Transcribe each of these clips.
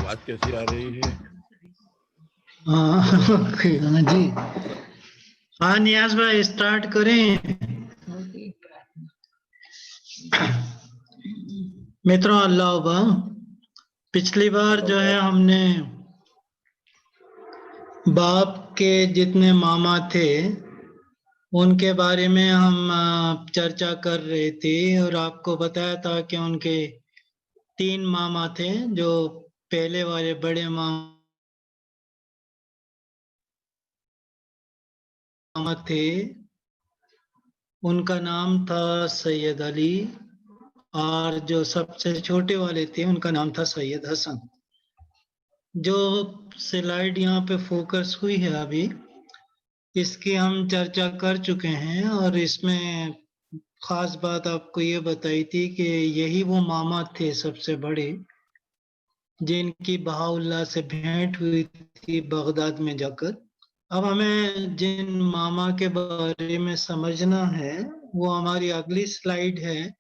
आवाज कैसी आ रही है? हाँ जी। सब हाँ नियाज भाई स्टार्ट करें। मित्रों अल्लाह अकबर। पिछली बार जो है हमने बाप के जितने मामा थे उनके बारे में हम चर्चा कर रहे थे और आपको बताया था कि उनके 3 मामा थे। जो पहले वाले बड़े मामा थे उनका नाम था सैयद अली, और जो सबसे छोटे वाले थे उनका नाम था सैयद हसन। जो स्लाइड यहाँ पे फोकस हुई है अभी, इसकी हम चर्चा कर चुके हैं और इसमें खास बात आपको ये बताई थी कि यही वो मामा थे सबसे बड़े जिनकी बहाउल्लाह से भेंट हुई थी बगदाद में जाकर। अब हमें जिन मामा के बारे में समझना है वो हमारी अगली स्लाइड है,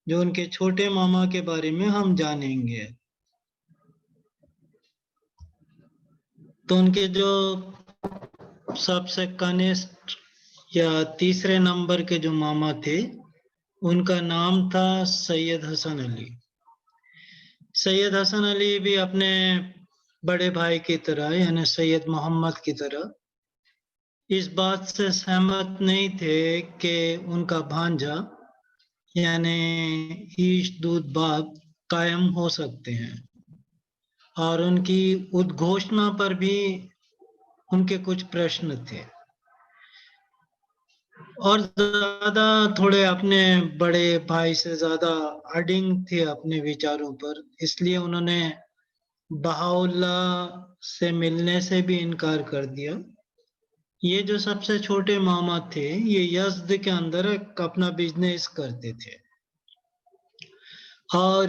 जो उनके छोटे मामा के बारे में हम जानेंगे। तो उनके जो सबसे कनिष्ठ या तीसरे नंबर के जो मामा थे उनका नाम था सैयद हसन अली। सैयद हसन अली भी अपने बड़े भाई की तरह यानी सैयद मोहम्मद की तरह इस बात से सहमत नहीं थे कि उनका भांजा यानी ईश दूध बाप कायम हो सकते हैं, और उनकी उद्घोषणा पर भी उनके कुछ प्रश्न थे और ज्यादा थोड़े अपने बड़े भाई से ज्यादा अडिंग थे अपने विचारों पर, इसलिए उन्होंने बहाउल्लाह से मिलने से भी इनकार कर दिया। ये जो सबसे छोटे मामा थे ये यज़्द के अंदर एक अपना बिजनेस करते थे, और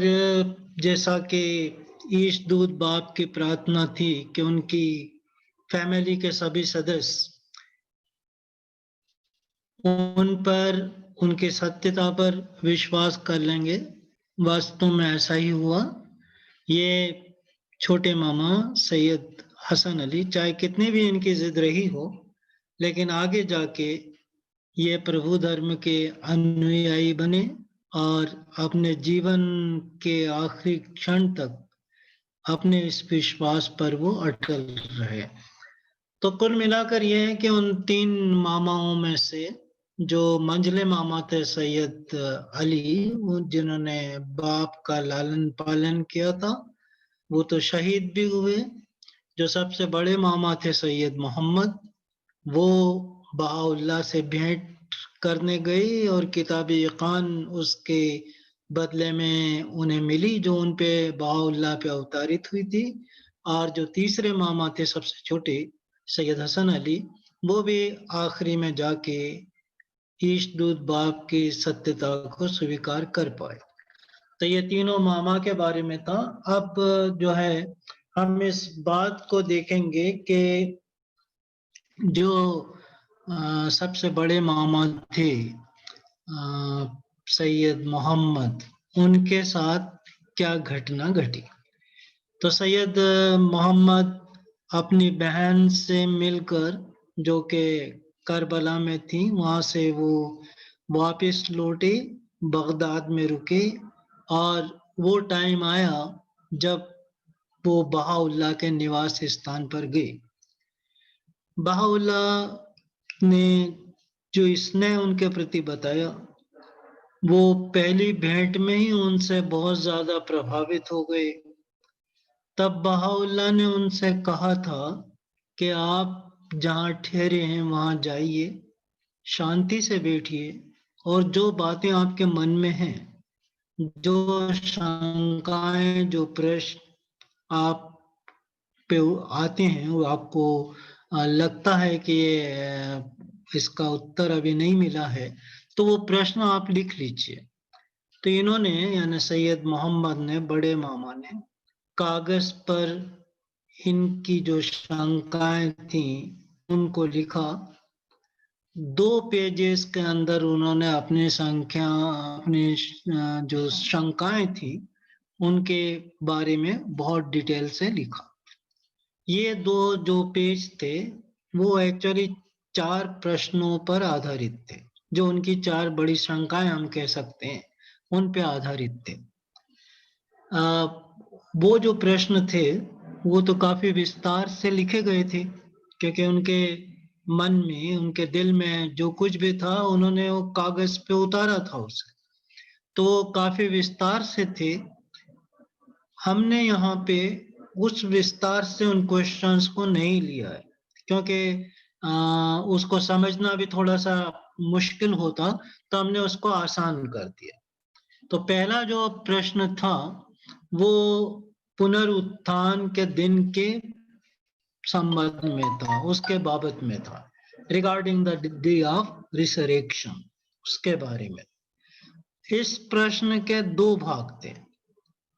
जैसा कि ईश दूध बाप की प्रार्थना थी कि उनकी फैमिली के सभी सदस्य उन पर उनकी सत्यता पर विश्वास कर लेंगे, वास्तव में ऐसा ही हुआ। ये छोटे मामा सैयद हसन अली चाहे कितनी भी इनकी जिद रही हो, लेकिन आगे जाके ये प्रभु धर्म के अनुयायी बने और अपने जीवन के आखिरी क्षण तक अपने इस विश्वास पर वो अटल रहे। तो कुल मिलाकर यह है कि उन 3 मामाओं में से जो मंझले मामा थे सैयद अली, जिन्होंने बाप का लालन पालन किया था, वो तो शहीद भी हुए। जो सबसे बड़े मामा थे सैयद मोहम्मद, वो बहाउल्लाह से भेंट करने गई और किताबी यकान उसके बदले में उन्हें मिली जो उन पे बहाउल्लाह पे अवतारित हुई थी। और जो तीसरे मामा थे सबसे छोटे सैयद हसन अली, वो भी आखिरी में जाके ईश दूध बाप की सत्यता को स्वीकार कर पाए। तो ये तीनों मामा के बारे में था। अब जो है हम इस बात को देखेंगे कि जो सबसे बड़े मामा थे सैयद मोहम्मद, उनके साथ क्या घटना घटी। तो सैयद मोहम्मद अपनी बहन से मिलकर, जो कि करबला में थी, वहां से वो वापस लौटे, बगदाद में रुके, और वो टाइम आया जब वो बहाउल्लाह के निवास स्थान पर गए। बहाउल्लाह ने जो स्नेह उनके प्रति बताया, वो पहली भेंट में ही उनसे बहुत ज्यादा प्रभावित हो गए। तब बहाउल्लाह ने उनसे कहा था कि आप जहाँ ठहरे हैं वहां जाइए, शांति से बैठिए, और जो बातें आपके मन में हैं, जो शंकाएं, जो प्रश्न आप पे आते हैं, वो आपको लगता है कि इसका उत्तर अभी नहीं मिला है, तो वो प्रश्न आप लिख लीजिए। तो इन्होंने यानी सैयद मोहम्मद ने, बड़े मामा ने, कागज पर इनकी जो शंकाएं थी उनको लिखा। 2 पेजेस के अंदर उन्होंने अपनी जो शंकाएं थी उनके बारे में बहुत डिटेल से लिखा। ये 2 जो पेज थे वो एक्चुअली 4 प्रश्नों पर आधारित थे, जो उनकी 4 बड़ी शंकाएं हम कह सकते हैं, उन पे आधारित थे। वो जो प्रश्न थे वो तो काफी विस्तार से लिखे गए थे, क्योंकि उनके मन में, उनके दिल में जो कुछ भी था उन्होंने वो कागज पे उतारा था उसे, तो काफी विस्तार से थे। हमने यहाँ पे उस विस्तार से उन क्वेश्चंस को नहीं लिया है, क्योंकि उसको समझना भी थोड़ा सा मुश्किल होता, तो हमने उसको आसान कर दिया। तो पहला जो प्रश्न था वो पुनरुत्थान के दिन के संबंध में था, उसके बाबत में था, regarding the day of resurrection, उसके बारे में। इस प्रश्न के 2 भाग थे।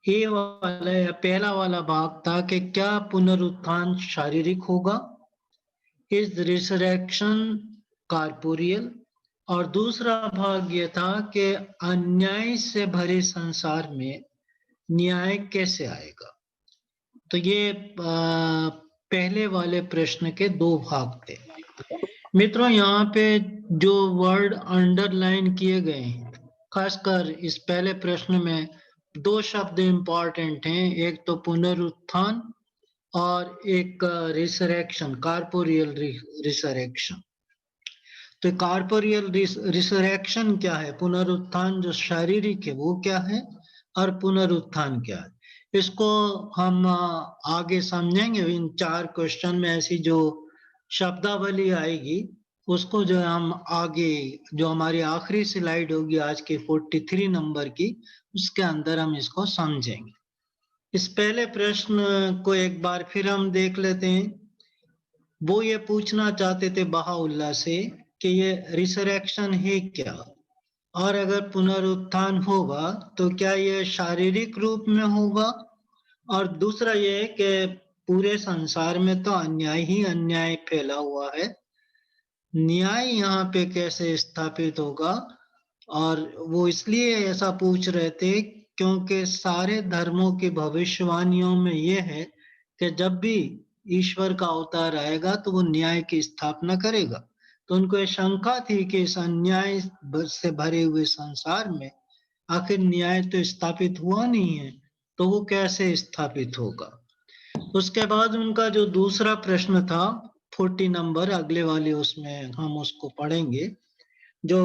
ये वाला या पहला वाला भाग था कि क्या पुनरुत्थान शारीरिक होगा, इज रिसरेक्शन कॉर्पोरियल, और दूसरा भाग ये था कि अन्याय से भरे संसार में न्याय कैसे आएगा। तो ये पहले वाले प्रश्न के 2 भाग थे। मित्रों, यहाँ पे जो वर्ड अंडरलाइन किए गए हैं, खासकर इस पहले प्रश्न में 2 शब्द इंपॉर्टेंट हैं, एक तो पुनरुत्थान और एक रिसरेक्शन, कॉर्पोरियल रिसरेक्शन। तो कॉर्पोरियल रिसरेक्शन क्या है, पुनरुत्थान जो शारीरिक है वो क्या है, और पुनरुत्थान क्या है, इसको हम आगे समझेंगे। इन 4 क्वेश्चन में ऐसी जो शब्दावली आएगी उसको जो हम आगे, जो हमारी आखिरी स्लाइड होगी आज की 43 नंबर की, उसके अंदर हम इसको समझेंगे। इस पहले प्रश्न को एक बार फिर हम देख लेते हैं। वो ये पूछना चाहते थे बहाउल्लाह से कि ये रिसरेक्शन है क्या, और अगर पुनरुत्थान होगा तो क्या ये शारीरिक रूप में होगा, और दूसरा ये है कि पूरे संसार में तो अन्याय ही अन्याय फैला हुआ है, न्याय यहाँ पे कैसे स्थापित होगा। और वो इसलिए ऐसा पूछ रहे थे क्योंकि सारे धर्मों की भविष्यवाणियों में ये है कि जब भी ईश्वर का अवतार आएगा तो वो न्याय की स्थापना करेगा। तो उनको ये शंका थी कि इस अन्याय से भरे हुए संसार में आखिर न्याय तो स्थापित हुआ नहीं है, तो वो कैसे स्थापित होगा। उसके बाद उनका जो दूसरा प्रश्न था 40 नंबर, अगले वाले उसमें हम उसको पढ़ेंगे। जो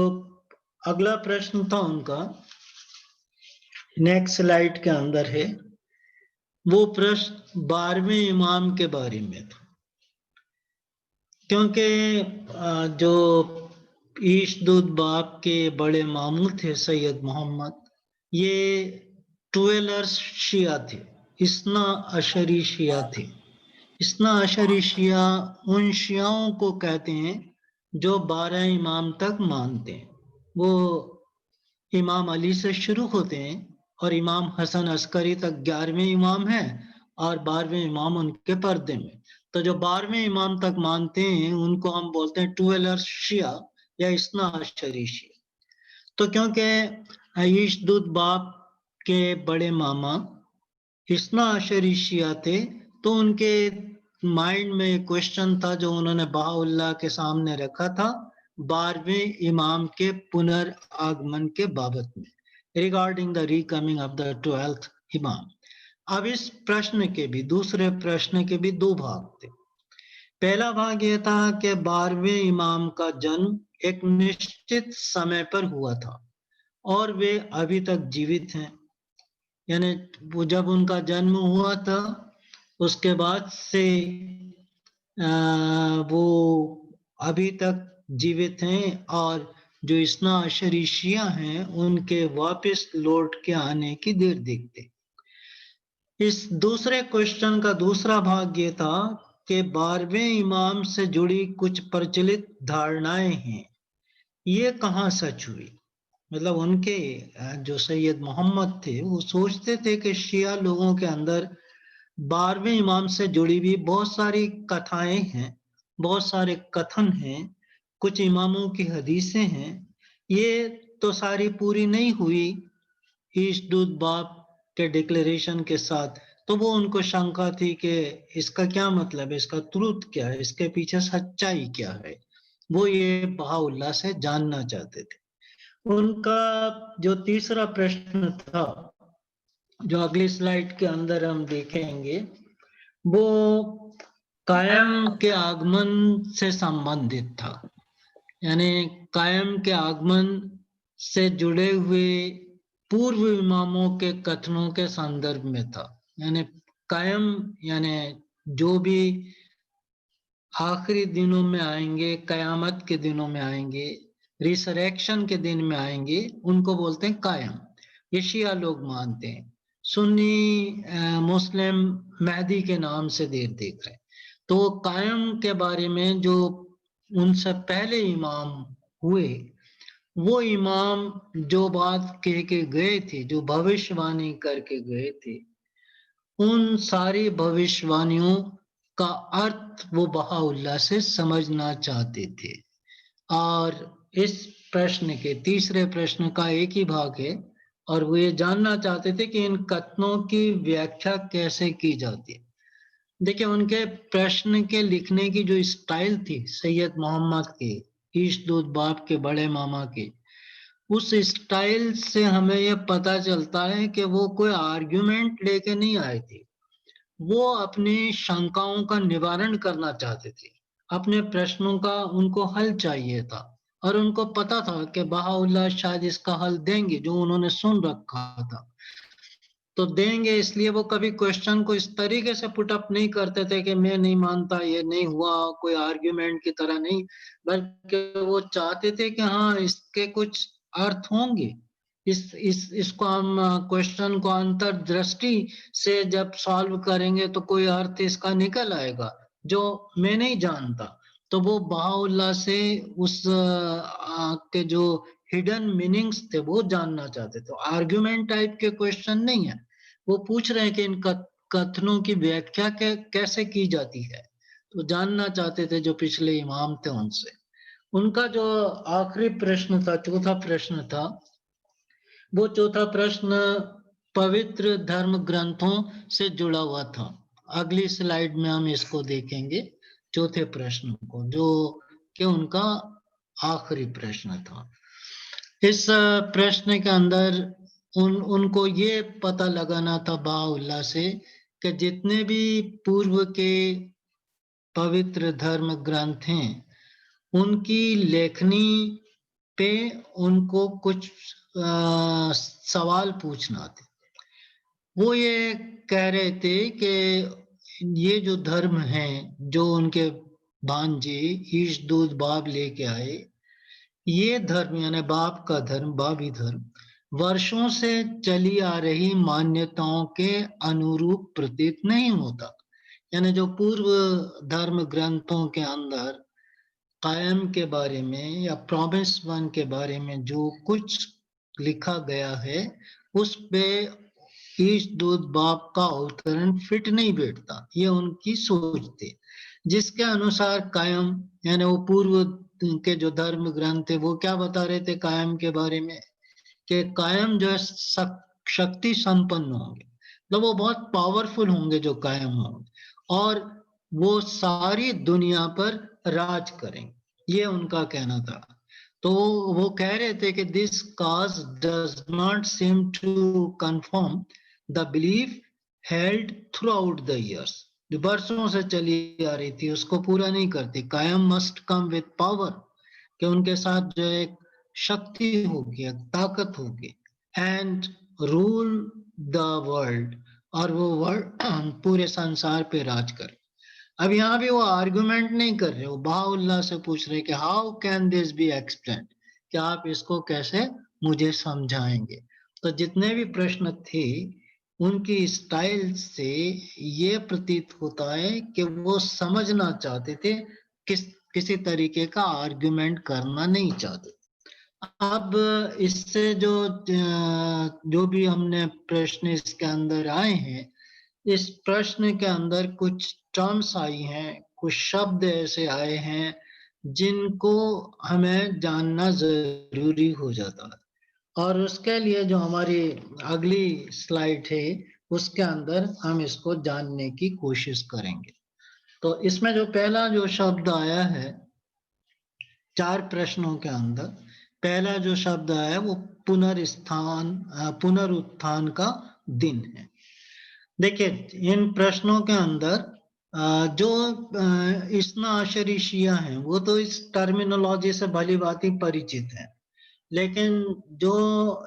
अगला प्रश्न था उनका नेक्स्ट स्लाइड के अंदर है, वो प्रश्न 12वें इमाम के बारे में था। क्योंकि जो ईशदूद बाप के बड़े मामू थे सैयद मोहम्मद, ये 12 शिया थे, इस्ना अशरी शिया थे। इस्ना अशरी शिया उन शियाओं को कहते हैं जो 12 इमाम तक मानते हैं। वो इमाम अली से शुरू होते हैं और इमाम हसन अस्करी तक 11वें इमाम हैं और 12वें इमाम उनके पर्दे में। तो जो 12वें इमाम तक मानते हैं उनको हम बोलते हैं 12 शिया या इस्ना अशरी शिया। तो क्योंकि ईशदूद बाप के बड़े मामा इस्ना अशरी शिया थे, तो उनके माइंड में क्वेश्चन था जो उन्होंने बहाउल्लाह के सामने रखा था 12वें इमाम के पुनर्आगमन के बाबत में, regarding the recoming of the 12th इमाम। अब इस प्रश्न के भी, दूसरे प्रश्न के भी 2 भाग थे। पहला भाग यह था कि 12वें इमाम का जन्म एक निश्चित समय पर हुआ था और वे अभी तक जीवित हैं, यानी वो जब उनका जन्म हुआ था उसके बाद से वो अभी तक जीवित हैं, और जो इस्ना अशरी शिया हैं उनके वापस लौट के आने की देर देखते। इस दूसरे क्वेश्चन का दूसरा भाग ये था कि 12वें इमाम से जुड़ी कुछ प्रचलित धारणाएं हैं, ये कहाँ सच हुई। मतलब उनके जो सैयद मोहम्मद थे वो सोचते थे कि शिया लोगों के अंदर 12वें इमाम से जुड़ी हुई बहुत सारी कथाएं हैं, बहुत सारे कथन हैं, कुछ इमामों की हदीसें हैं, ये तो सारी पूरी नहीं हुई ईशदूद बाप के डिक्लेरेशन के साथ, तो वो उनको शंका थी कि इसका क्या मतलब है, इसका ट्रुथ क्या है, इसके पीछे सच्चाई क्या है। वो ये बहाउल्लाह से जानना चाहते थे। उनका जो तीसरा प्रश्न था, जो अगली स्लाइड के अंदर हम देखेंगे, वो कायम के आगमन से संबंधित था। यानी कायम के आगमन से जुड़े हुए पूर्व इमामों के कथनों के संदर्भ में था। यानी कायम यानी जो भी आखिरी दिनों में आएंगे, कयामत के दिनों में आएंगे, रिसरेक्शन के दिन में आएंगे, उनको बोलते हैं कायम। ये शिया लोग मानते हैं। सुन्नी मुस्लिम महदी के नाम से देख रहे हैं। तो वो कायम के बारे में जो उनसे पहले इमाम हुए, वो इमाम जो बात कह के गए थे, जो भविष्यवाणी करके गए थे, उन सारी भविष्यवाणियों का अर्थ वो बहाउल्लाह से समझना चाहते थे। और इस प्रश्न के तीसरे प्रश्न का एक ही भाग है, और वो ये जानना चाहते थे कि इन कथनों की व्याख्या कैसे की जाती है। देखिए, उनके प्रश्न के लिखने की जो स्टाइल थी सैयद मोहम्मद के, ईशदूद बाप के बड़े मामा के, उस स्टाइल से हमें यह पता चलता है कि वो कोई आर्ग्यूमेंट लेके नहीं आए थे। वो अपनी शंकाओं का निवारण करना चाहते थे। अपने प्रश्नों का उनको हल चाहिए था, और उनको पता था कि बहाउल्लाह शायद इसका हल देंगे, जो उन्होंने सुन रखा था। तो देंगे, इसलिए वो कभी क्वेश्चन को इस तरीके से पुट अप नहीं करते थे कि मैं नहीं मानता, ये नहीं हुआ, कोई आर्ग्यूमेंट की तरह नहीं, बल्कि वो चाहते थे कि हाँ, इसके कुछ अर्थ होंगे। इसको हम क्वेश्चन को अंतर्दृष्टि से जब सॉल्व करेंगे तो कोई अर्थ इसका निकल आएगा जो मैं नहीं जानता। तो वो बहाउल्लाह से उस के जो हिडन मीनिंग्स थे वो जानना चाहते थे। आर्ग्यूमेंट टाइप के क्वेश्चन नहीं है। वो पूछ रहे हैं कि इन कथनों की व्याख्या कैसे की जाती है, तो जानना चाहते थे जो पिछले इमाम थे उनसे। उनका जो आखिरी प्रश्न था, चौथा प्रश्न था, वो चौथा प्रश्न पवित्र धर्म ग्रंथों से जुड़ा हुआ था। अगली स्लाइड में हम इसको देखेंगे, चौथे प्रश्न को, जो कि उनका आखिरी प्रश्न था। इस प्रश्न के अंदर उनको ये पता लगाना था बहाउल्लाह से कि जितने भी पूर्व के पवित्र धर्म ग्रंथ हैं, उनकी लेखनी पे उनको कुछ सवाल पूछना थे। वो ये कह रहे थे कि ये जो धर्म हैं, जो उनके भांजे ईशदूद बाब लेके आए, ये धर्म यानी बाप का धर्म, बाबी धर्म, वर्षों से चली आ रही मान्यताओं के अनुरूप प्रतीत नहीं होता। यानी जो पूर्व धर्म ग्रंथों के अंदर कायम के बारे में या प्रॉमिस वन के बारे में जो कुछ लिखा गया है, उस पे ईशदूद बाप का अवतरण फिट नहीं बैठता। ये उनकी सोच थी, जिसके अनुसार कायम यानी वो पूर्व के जो धर्म ग्रंथ थे, वो क्या बता रहे थे कायम के बारे में, कि कायम जो है शक्ति संपन्न होंगे, मतलब वो बहुत पावरफुल होंगे जो कायम होंगे, और वो सारी दुनिया पर राज करेंगे। ये उनका कहना था। तो वो कह रहे थे कि this cause does not seem to confirm the belief held throughout the years, जो बरसों से चली आ रही थी उसको पूरा नहीं करती। कायम मस्ट कम विद पावर, कि उनके साथ जो एक शक्ति होगी, एक ताकत होगी, एंड रूल द वर्ल्ड, और वो वर्ल्ड पूरे संसार पे राज करे। अब यहाँ भी वो आर्गुमेंट नहीं कर रहे, वो बहाउल्लाह से पूछ रहे कि how can this B explain, कि आप इसको कैसे मुझे समझाएंगे। तो जितने भी प्रश्न थे, उनकी स्टाइल से ये प्रतीत होता है कि वो समझना चाहते थे, किसी तरीके का आर्गुमेंट करना नहीं चाहते। अब इससे जो भी हमने प्रश्न इसके अंदर आए हैं, इस प्रश्न के अंदर कुछ टर्म्स आई हैं, कुछ शब्द ऐसे आए हैं जिनको हमें जानना जरूरी हो जाता है। और उसके लिए जो हमारी अगली स्लाइड है उसके अंदर हम इसको जानने की कोशिश करेंगे। तो इसमें जो पहला जो शब्द आया है 4 प्रश्नों के अंदर, पहला जो शब्द आया है वो पुनरुत्थान का दिन है। देखिए इन प्रश्नों के अंदर जो इस्ना अशरी शिया हैं वो तो इस टर्मिनोलॉजी से भली भांति परिचित है, लेकिन जो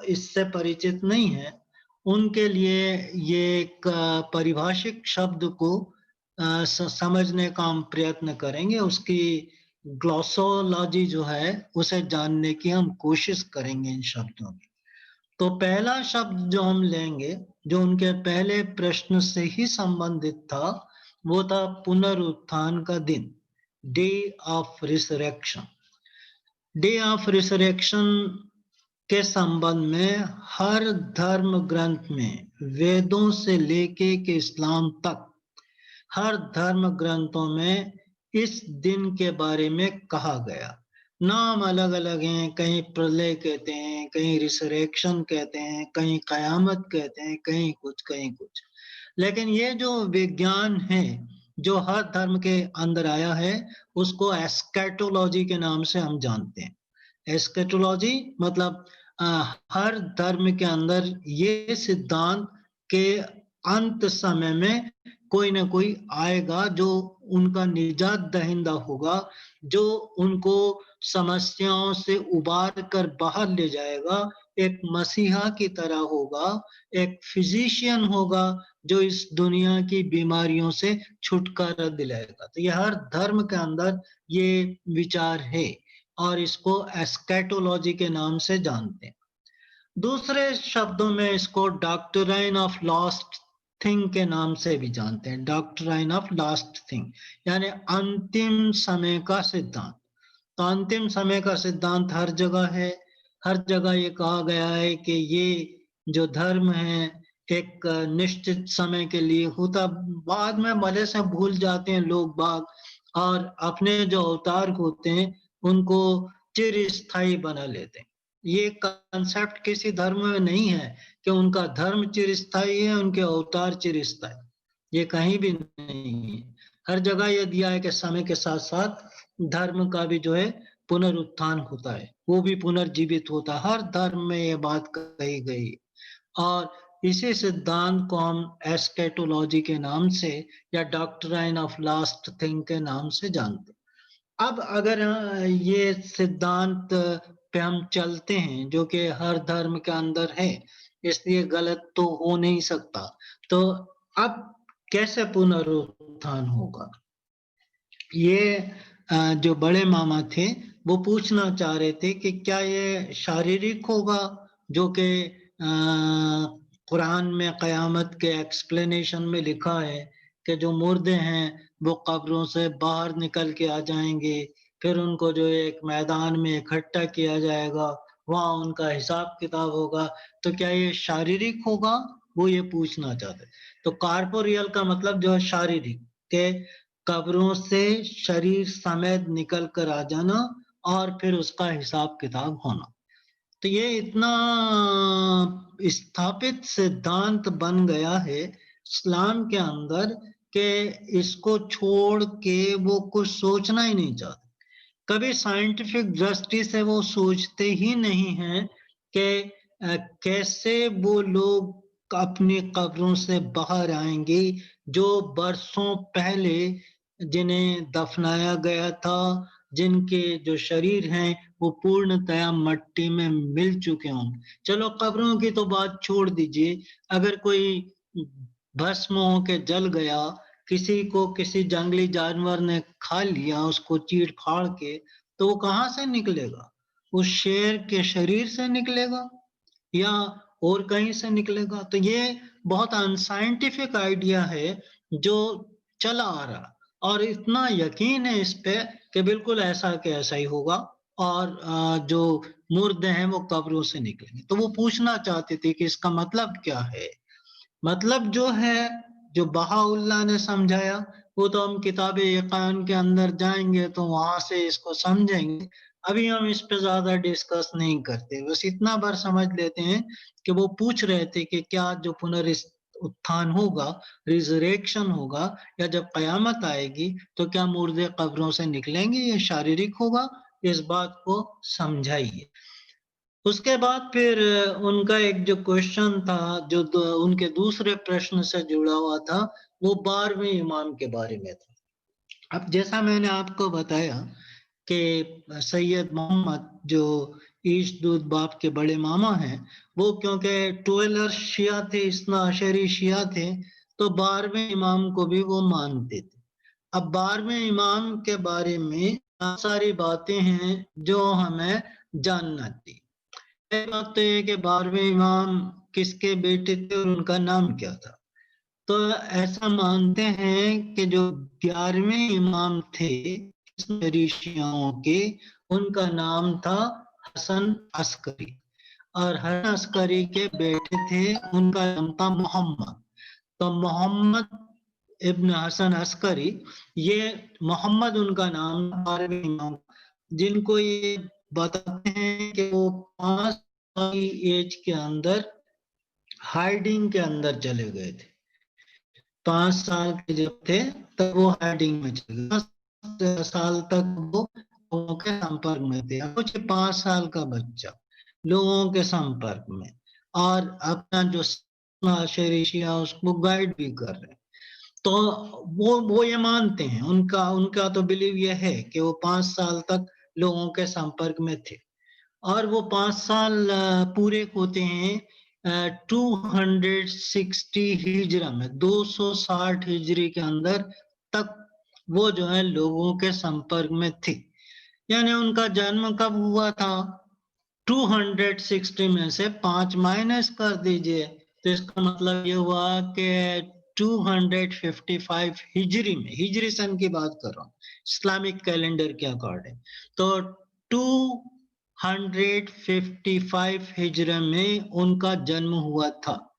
इससे परिचित नहीं है उनके लिए ये एक पारिभाषिक शब्द को समझने का हम प्रयत्न करेंगे, उसकी ग्लॉसोलॉजी जो है उसे जानने की हम कोशिश करेंगे इन शब्दों की। तो पहला शब्द जो हम लेंगे, जो उनके पहले प्रश्न से ही संबंधित था, वो था पुनरुत्थान का दिन, day of resurrection. Day of resurrection के संबंध में हर धर्म ग्रंथ में, वेदों से लेके के इस्लाम तक, हर धर्म ग्रंथों में इस दिन के बारे में कहा गया। नाम अलग अलग हैं, कहीं प्रलय कहते हैं, कहीं रिसरेक्शन कहते हैं, कहीं कयामत कहते हैं, कहीं कुछ कहीं कुछ। लेकिन ये जो विज्ञान है जो हर धर्म के अंदर आया है उसको एस्केटोलॉजी के नाम से हम जानते हैं। एस्केटोलॉजी मतलब हर धर्म के अंदर ये सिद्धांत के अंत समय में कोई ना कोई आएगा जो उनका निजात दहिंदा होगा, जो उनको समस्याओं से उबार कर बाहर ले जाएगा, एक मसीहा की तरह होगा, एक फिजिशियन होगा जो इस दुनिया की बीमारियों से छुटकारा दिलाएगा। तो ये हर धर्म के अंदर ये विचार है और इसको एस्केटोलॉजी के नाम से जानते हैं। दूसरे शब्दों में इसको डॉक्ट्राइन ऑफ लास्ट थिंग के नाम से भी जानते हैं। डॉक्ट्राइन ऑफ लास्ट थिंग यानी अंतिम समय का सिद्धांत। तो अंतिम समय का सिद्धांत हर जगह है, हर जगह ये कहा गया है कि ये जो धर्म है एक निश्चित समय के लिए होता, बाद में भले से भूल जाते हैं लोग बाग, और अपने जो अवतार होते हैं उनको चिरस्थायी बना लेते हैं। ये कंसेप्ट किसी धर्म में नहीं है कि उनका धर्म चिरस्थायी है, उनके अवतार चिरस्थायी, ये कहीं भी नहीं है। हर जगह ये दिया है कि समय के साथ साथ धर्म का भी जो है पुनरुत्थान होता है, वो भी पुनर्जीवित होता है। हर धर्म में ये बात कही गई और इसी सिद्धांत को हम एस्केटोलॉजी के नाम से या डॉक्ट्राइन ऑफ लास्ट थिंग के नाम से जानते हैं। अब अगर ये सिद्धांत पे हम चलते हैं जो कि हर धर्म के अंदर है, इसलिए गलत तो हो नहीं सकता, तो अब कैसे पुनरुत्थान होगा? ये जो बड़े मामा थे वो पूछना चाह रहे थे कि क्या ये शारीरिक होगा जो कि कुरान में कयामत के एक्सप्लेनेशन में लिखा है कि जो मुर्दे हैं वो कब्रों से बाहर निकल के आ जाएंगे, फिर उनको जो एक मैदान में इकट्ठा किया जाएगा, वहां उनका हिसाब किताब होगा। तो क्या ये शारीरिक होगा? वो ये पूछना चाहते। तो कार्पोरियल का मतलब जो है शारीरिक, के कब्रों से शरीर समेत निकल कर आ जाना और फिर उसका हिसाब किताब होना। तो ये इतना स्थापित सिद्धांत बन गया है इस्लाम के अंदर कि इसको छोड़ के वो कुछ सोचना ही नहीं चाहते। कभी साइंटिफिक दृष्टि से वो सोचते ही नहीं हैं कि कैसे वो लोग अपनी कब्रों से बाहर आएंगे जो बरसों पहले जिन्हें दफनाया गया था, जिनके जो शरीर हैं वो पूर्णतया मट्टी में मिल चुके होंगे। चलो कब्रों की तो बात छोड़ दीजिए, अगर कोई भस्म होके जल गया, किसी को किसी जंगली जानवर ने खा लिया उसको चीर फाड़ के, तो वो कहाँ से निकलेगा? उस शेर के शरीर से निकलेगा या और कहीं से निकलेगा? तो ये बहुत अनसाइंटिफिक आइडिया है जो चला आ रहा, और इतना यकीन है इस पे कि बिल्कुल ऐसा के ऐसा ही होगा और जो मुर्दे हैं वो कब्रों से निकलेंगे। तो वो पूछना चाहते थे कि इसका मतलब क्या है? मतलब जो है, जो बहाउल्लाह ने समझाया वो तो हम किताब यकान के अंदर जाएंगे तो वहां से इसको समझेंगे। अभी हम इस पे ज्यादा डिस्कस नहीं करते, बस इतना बार समझ लेते हैं कि वो पूछ रहे थे कि क्या जो पुनरुत्थान होगा, रिजरेक्शन होगा, या जब कयामत आएगी तो क्या मुर्दे कब्रों से निकलेंगे, ये शारीरिक होगा, इस बात को समझाइए। उसके बाद फिर उनका एक जो क्वेश्चन था जो उनके दूसरे प्रश्न से जुड़ा हुआ था, वो 12वें इमाम के बारे में था। अब जैसा मैंने आपको बताया कि सैयद मोहम्मद जो ईशदूद बाप के बड़े मामा हैं, वो क्योंकि 12 शिया थे, इस्ना अशरी शिया थे, तो 12वें इमाम को भी वो मानते थे। अब 12वें इमाम के बारे में बहुत सारी बातें हैं जो हमें जानना चाहिए। एक बात तो ये कि 12वें इमाम किसके बेटे थे और उनका नाम क्या था। तो ऐसा मानते हैं कि जो 11वें इमाम थे ऋषियों के, उनका नाम था हसन अस्करी, और हसन अस्करी के बेटे थे, उनका नाम था मोहम्मद। तो मोहम्मद इब्न हसन अस्करी, ये मोहम्मद उनका नाम, 12वें इमाम, जिनको ये बताते हैं कि वो 5 साल की एज के अंदर हाइडिंग के अंदर चले गए थे। 5 साल के जब थे तब वो हाइडिंग में चले गए, 10 साल तक वो लोगों के संपर्क में थे। कुछ 5 साल का बच्चा लोगों के संपर्क में, और अपना जो शरीशिया उसको गाइड भी कर रहे हैं। तो वो ये मानते हैं, उनका उनका तो बिलीव ये है कि वो 5 साल तक लोगों के संपर्क में थे, और वो 5 साल पूरे होते हैं 260 हिजरा में, 260 हिजरी के अंदर तक वो जो है लोगों के संपर्क में थे। यानी उनका जन्म कब हुआ था, 260 में से 5 माइनस कर दीजिए, तो इसका मतलब ये हुआ कि 255 हिजरी में, हिजरी सन की बात कर रहा हूँ, इस्लामिक कैलेंडर के अकॉर्डिंग, तो 255 हिजरे में उनका जन्म हुआ था,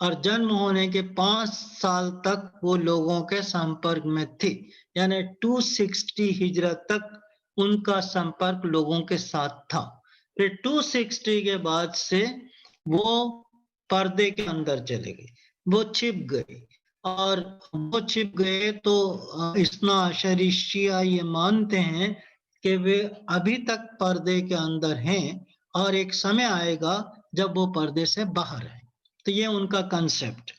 और जन्म होने के 5 साल तक वो लोगों के संपर्क में थे। यानी 260 हिजरा तक उनका संपर्क लोगों के साथ था। फिर 260 के बाद से वो पर्दे के अंदर चले गए, वो छिप गए, और वो छिप गए तो इस्ना अशरी शिया ये मानते हैं कि वे अभी तक पर्दे के अंदर हैं, और एक समय आएगा जब वो पर्दे से बाहर है। तो ये उनका कंसेप्ट।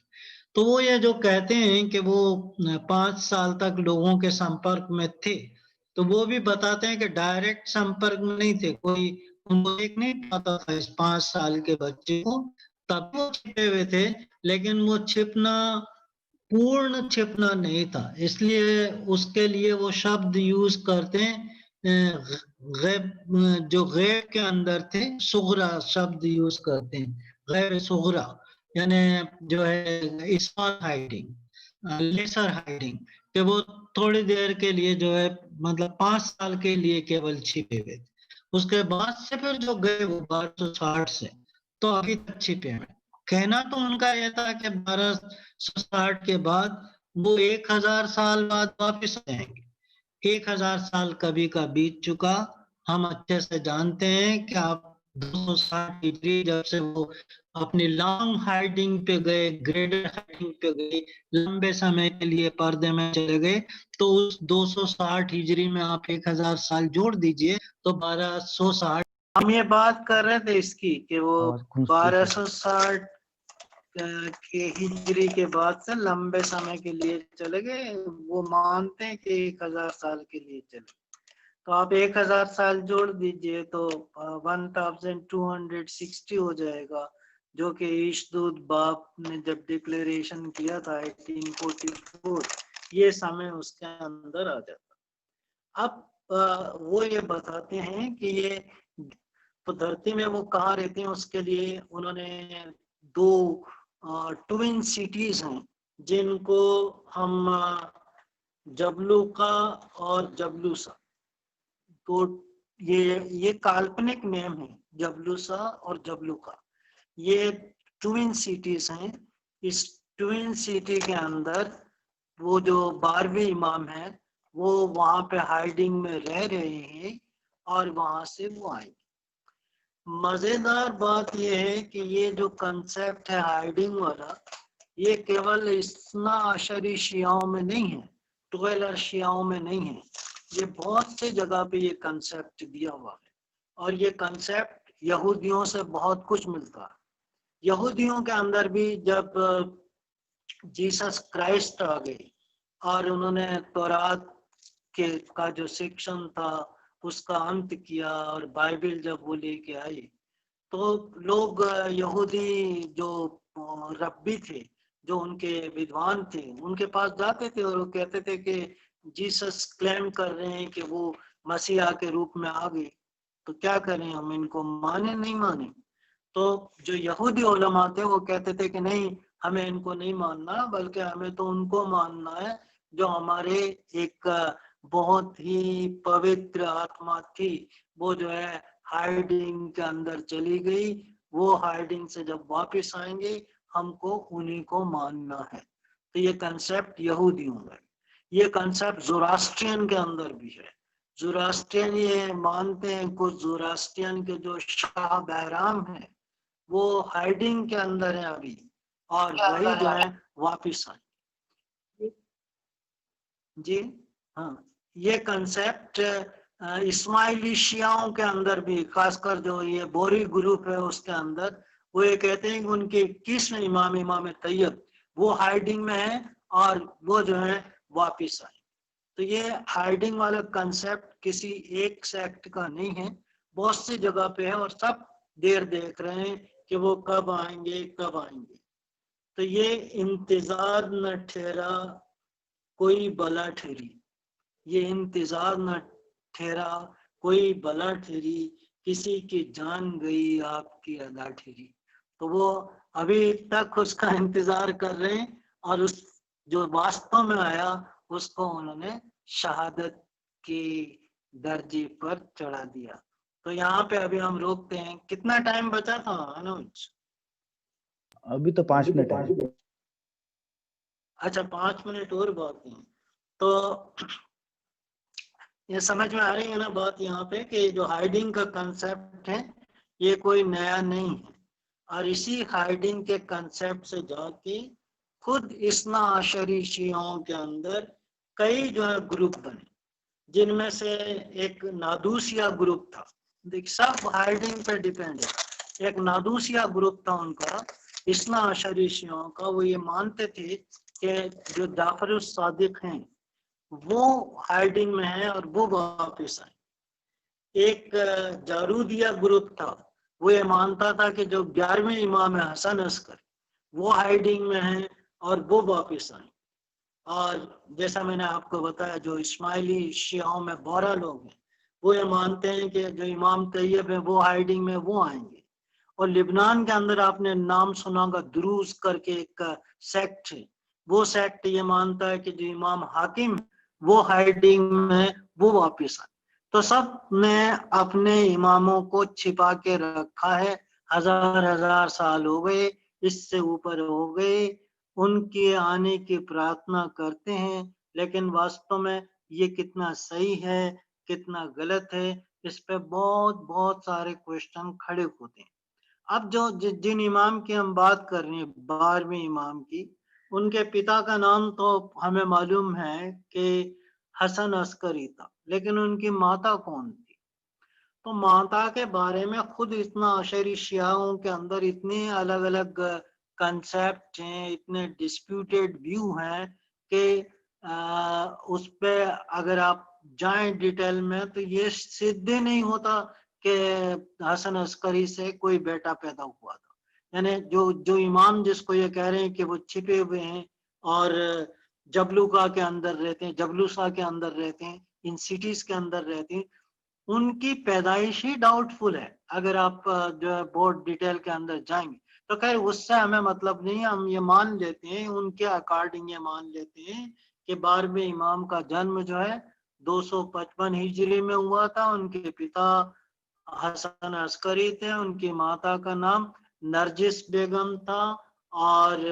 तो वो ये जो कहते हैं कि वो 5 साल तक लोगों के संपर्क में थे, तो वो भी बताते हैं कि डायरेक्ट संपर्क में नहीं थे, कोई उनको देख नहीं पाता था इस 5 साल के बच्चे को, तब वो छिपे हुए थे। लेकिन वो छिपना पूर्ण छिपना नहीं था, इसलिए उसके लिए वो शब्द यूज करते हैं गैब, जो गैब के अंदर थे, सुगरा शब्द यूज करते हैं, गैब सुगरा, यानी जो है स्मॉल हाइडिंग, लेसर हाइडिंग, कि वो थोड़ी देर के लिए जो है, मतलब 5 साल के लिए केवल छिपे हुए थे। उसके बाद से फिर जो गए वो 1260 से, तो अभी तक छिपे हुए। कहना तो उनका यह था कि 1260 के बाद वो 1000 साल बाद वापिस आएंगे। 1000 साल कभी का बीत चुका, हम अच्छे से जानते हैं कि आप 260 डिग्री जब से वो अपनी लॉन्ग हाइडिंग पे गए, ग्रेडेड हाइडिंग पे गए, लंबे समय के लिए पर्दे में चले गए, तो उस 260 हिजरी में आप 1000 साल जोड़ दीजिए तो 1260। हम ये बात कर रहे थे इसकी कि वो 1260 के हिजरी के बाद से लंबे समय के लिए चले गए, वो मानते हैं कि 1000 साल के लिए चले। तो आप 1000 साल जोड़ दीजिए तो 1260 हो जाएगा, जो कि ईशदूद बाप ने जब डिक्लेरेशन किया था 1844, ये समय उसके अंदर आ जाता। अब वो ये बताते हैं कि ये तो धरती में वो कहाँ रहते हैं, उसके लिए उन्होंने 2 ट्विन सिटीज हैं जिनको हम जबलूका और जबलूसा, तो ये काल्पनिक नेम है, जबलूसा और जबलूका, ये ट्विन सिटीज हैं। इस ट्विन सिटी के अंदर वो जो 12वें इमाम है वो वहां पे हाइडिंग में रह रहे हैं, और वहां से वो आएंगे। मजेदार बात यह है कि ये जो कंसेप्ट है हाइडिंग वाला, ये केवल इस्ना अशरी शियाओं में नहीं है, 12 शियाओं में नहीं है, ये बहुत से जगह पे ये कंसेप्ट दिया हुआ है। और ये कंसेप्ट यहूदियों से बहुत कुछ मिलता है। यहूदियों के अंदर भी जब जीसस क्राइस्ट आ गए और उन्होंने तौरात के का जो सेक्शन था उसका अंत किया और बाइबल जब वो लेके आए, तो लोग यहूदी जो रब्बी थे, जो उनके विद्वान थे, उनके पास जाते थे और वो कहते थे कि जीसस क्लेम कर रहे हैं कि वो मसीहा के रूप में आ गए, तो क्या करें, हम इनको माने नहीं माने। तो जो यहूदी उलमा थे वो कहते थे कि नहीं, हमें इनको नहीं मानना, बल्कि हमें तो उनको मानना है जो हमारे एक बहुत ही पवित्र आत्मा थी, वो जो है हाइडिंग के अंदर चली गई, वो हाइडिंग से जब वापस आएंगे हमको उन्हीं को मानना है। तो ये कंसेप्ट यहूदियों में, ये कंसेप्ट ज़ोरास्ट्रियन के अंदर भी है। ज़ोरास्ट्रियन ये मानते हैं, कुछ ज़ोरास्ट्रियन के जो शाह बहराम है वो हाइडिंग के अंदर है अभी, और वही जो है वापिस आए। जी हाँ, ये कंसेप्ट इस्माइली शियाओं के अंदर भी, खासकर जो ये बोरी ग्रुप है उसके अंदर, वो ये कहते हैं कि उनके 21वें इमाम तैयब वो हाइडिंग में है और वो जो है वापिस आए। तो ये हाइडिंग वाला कंसेप्ट किसी एक सेक्ट का नहीं है, बहुत सी जगह पे है और सब देर देख रहे हैं कि वो कब आएंगे कब आएंगे। तो ये इंतजार न ठहरा कोई बला ठहरी, ये इंतजार न ठहरा कोई बला ठहरी, किसी की जान गई आपकी अदा ठहरी। तो वो अभी तक उसका इंतजार कर रहे हैं और उस जो वास्तव में आया उसको उन्होंने शहादत की दर्जे पर चढ़ा दिया। तो यहाँ पे अभी हम रोकते हैं। कितना टाइम बचा था अनुज? अभी तो 5 मिनट है। अच्छा, 5 मिनट और बाकी हैं। तो ये समझ में आ रही है ना बात यहाँ पे, कि जो हाइडिंग का कंसेप्ट है ये कोई नया नहीं है, और इसी हाइडिंग के कंसेप्ट से जाके खुद इस्ना अशरी शियाओं के अंदर कई जो है ग्रुप बने, जिनमें से एक नादूसिया ग्रुप था। देख, सब हाइडिंग पे डिपेंड है। एक नादूसिया ग्रुप था उनका, इस्ना अशरी शियाओं का। वो ये मानते थे कि जो जाफर सादिक हैं वो हाइडिंग में है और वो वापस आए। एक जारूदिया ग्रुप था, वो ये मानता था कि जो 11वें इमाम है हसन अस्कर, वो हाइडिंग में है और वो वापस आए। और जैसा मैंने आपको बताया, जो इस्माइली शियाओं में 12 लोग हैं, वो ये मानते हैं कि जो इमाम तैयब है वो हाइडिंग में, वो आएंगे। और लिबनान के अंदर आपने नाम सुना होगा, दुरूज करके एक सेक्ट है, वो सेक्ट ये मानता है कि जो इमाम हाकिम वो हाइडिंग में, वो वापस आए। तो सब ने अपने इमामों को छिपा के रखा है, हजार हजार साल हो गए, इससे ऊपर हो गए, उनके आने की प्रार्थना करते हैं, लेकिन वास्तव में ये कितना सही है कितना गलत है, इस पे बहुत बहुत सारे क्वेश्चन खड़े होते हैं। अब जो जिन इमाम की हम बात कर रहे हैं, 12वें इमाम की, उनके पिता का नाम तो हमें मालूम है कि हसन अस्करी था, लेकिन उनकी माता कौन थी? तो माता के बारे में खुद इतना अशरी शियाओं के अंदर इतने अलग अलग कंसेप्ट हैं, इतने डिस्प्यूटेड व्यू हैं कि उस पे अगर आप जाएं डिटेल में तो ये सिद्ध नहीं होता कि हसन अस्करी से कोई बेटा पैदा हुआ था। यानी जो जो इमाम जिसको ये कह रहे हैं कि वो छिपे हुए हैं और जबलूका के अंदर रहते हैं, जबलूसा के अंदर रहते हैं, इन सिटीज के अंदर रहते हैं, उनकी पैदाइश ही डाउटफुल है। अगर आप जो है बहुत डिटेल के अंदर जाएंगे तो खैर उससे हमें मतलब नहीं, हम ये मान लेते हैं, उनके अकॉर्डिंग ये मान लेते हैं कि 12वें इमाम का जन्म जो है 255 हिजरी में हुआ था। उनके पिता हसन अस्करी थे, उनकी माता का नाम नरजिस बेगम था, और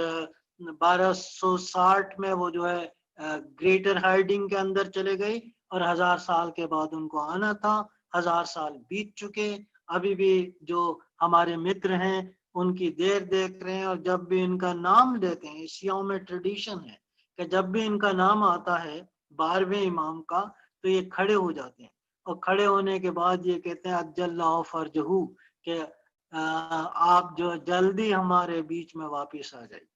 1260 में वो जो है ग्रेटर हाइडिंग के अंदर चले गई और 1000 साल के बाद उनको आना था। 1000 साल बीत चुके, अभी भी जो हमारे मित्र हैं उनकी देर देख रहे हैं, और जब भी इनका नाम लेते हैं, शियाओं में ट्रेडिशन है कि जब भी इनका नाम आता है 12वें इमाम का, तो ये खड़े हो जाते हैं, और खड़े होने के बाद ये कहते हैं अज्जल्लाहु फरजहू, कि आप जो जल्दी हमारे बीच में वापस आ जाइए।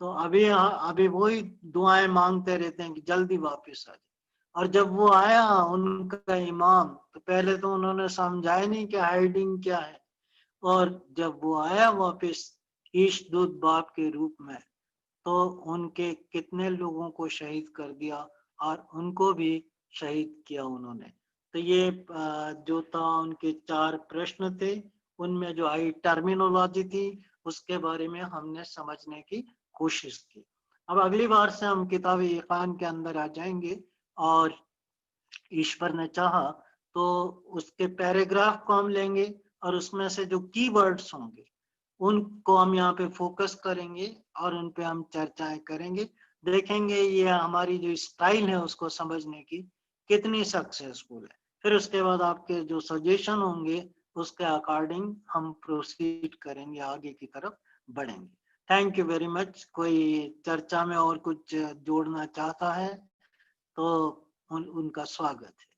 तो अभी वही दुआएं मांगते रहते हैं कि जल्दी वापस आ जाए। और जब वो आया उनका इमाम, तो पहले तो उन्होंने समझाया नहीं कि हाइडिंग क्या है, और जब वो आया वापस ईशदूत बाप के रूप में, तो उनके कितने लोगों को शहीद कर दिया, और उनको भी शहीद किया उन्होंने। तो ये जो था उनके 4 प्रश्न थे, उनमें जो आई टर्मिनोलॉजी थी उसके बारे में हमने समझने की कोशिश की। अब अगली बार से हम किताब ईकान के अंदर आ जाएंगे, और ईश्वर ने चाहा तो उसके पैराग्राफ को हम लेंगे, और उसमें से जो कीवर्ड्स होंगे उनको हम यहाँ पे फोकस करेंगे, और उन पे हम चर्चाएं करेंगे, देखेंगे ये हमारी जो स्टाइल है उसको समझने की कितनी सक्सेसफुल है। फिर उसके बाद आपके जो सजेशन होंगे उसके अकॉर्डिंग हम प्रोसीड करेंगे, आगे की तरफ बढ़ेंगे। Thank you very much. कोई चर्चा में और कुछ जोड़ना चाहता है तो उनका स्वागत है।